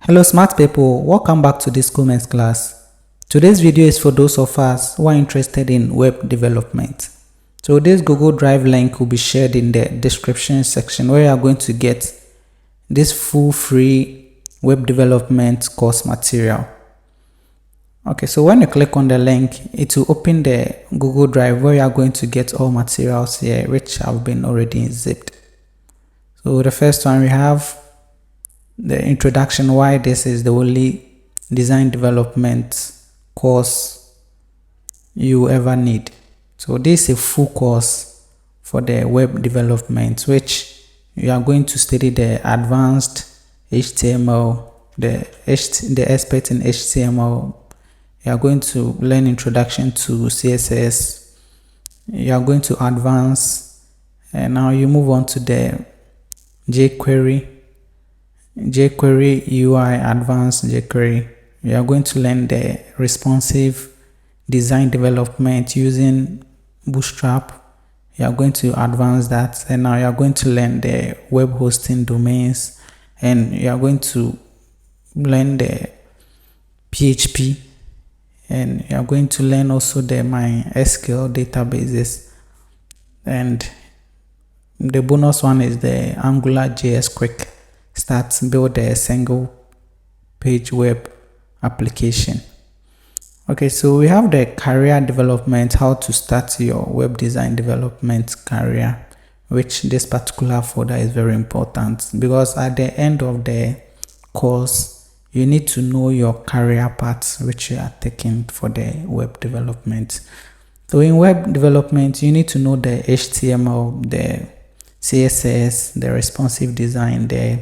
Hello smart people, welcome back to this comments class. Today's video is for those of us who are interested in web development. So this Google Drive link will be shared in the description section where you are going to get this full free web development course material. Okay, so when you click on the link, it will open the Google Drive where you are going to get all materials here which have been already zipped. So the first one we have the introduction, why this is the only design development course you ever need. So this is a full course for the web development, which you are going to study the advanced HTML, the expert in HTML. You are going to learn introduction to CSS. You are going to advance, and now you move on to the jQuery UI, advanced jQuery. You are going to learn the responsive design development using Bootstrap. You are going to advance that, and now you are going to learn the web hosting domains, and you are going to learn the PHP, and you are going to learn also the MySQL databases, and the bonus one is the AngularJS quick start build a single page web application. Okay, so we have the career development, how to start your web design development career, which this particular folder is very important because at the end of the course you need to know your career path which you are taking for the web development. So in web development you need to know the HTML, the CSS, the responsive design, the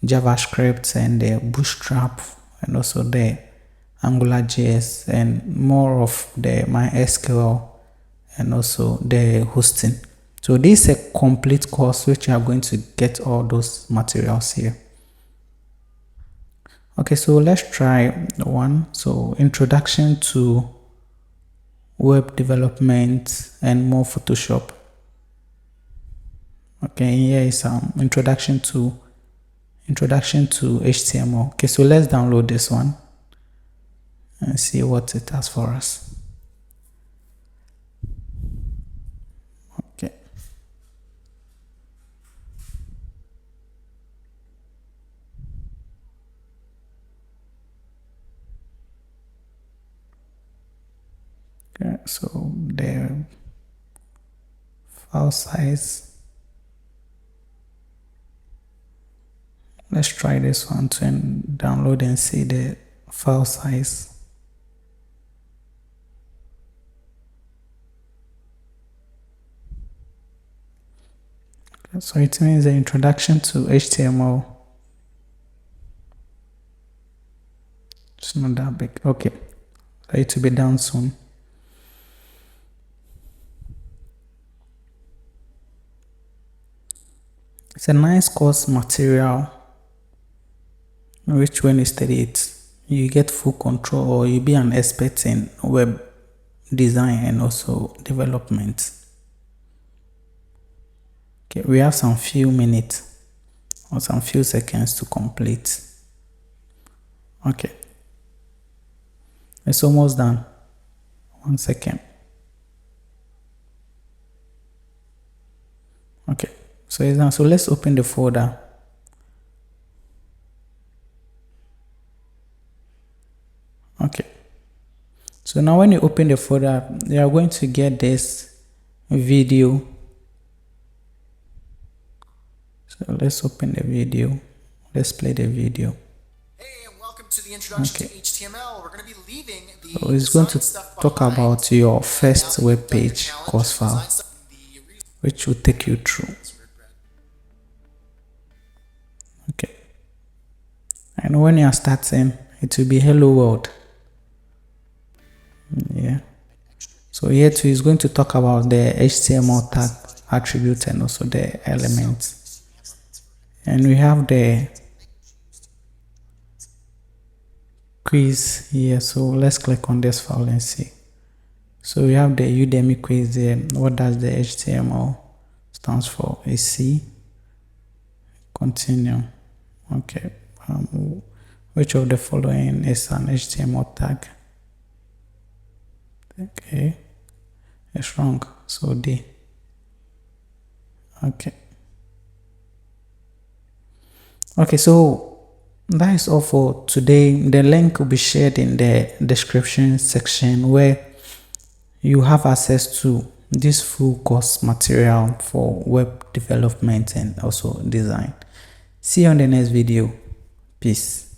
JavaScript, and the Bootstrap, and also the AngularJS, and more of the MySQL, and also the hosting. So this is a complete course which you are going to get all those materials here. Okay, so let's try one. So introduction to web development and more Photoshop. Okay, here is some introduction to HTML. Okay, so let's download this one and see what it has for us. Okay. Okay, so the file size. Let's try this one to download and see the file size. Okay, so it means the introduction to HTML. It's not that big. Okay, so it will be down soon. It's a nice course material which when you study it, you get full control, or you be an expert in web design and also development. Okay, we have some few minutes or some few seconds to complete. Okay, it's almost done. 1 second. Okay, so it's done. So let's open the folder. Okay, so now when you open the folder, you are going to get this video. So let's open the video. Let's play the video. Hey, and welcome to the introduction to HTML. We're going to be leaving the so it's going to talk about your first web page course file, which will take you through. Okay, and when you are starting, it will be hello world. Yeah, so here too is going to talk about the HTML tag attributes and also the elements, and we have the quiz here. So let's click on this file and see. So we have the Udemy quiz here. What does the HTML stands for? AC. Continue. Okay, Which of the following is an HTML tag? Okay, it's wrong, so D. Okay, so that is all for today. The link will be shared in the description section where you have access to this full course material for web development and also design. See you on the next video. Peace.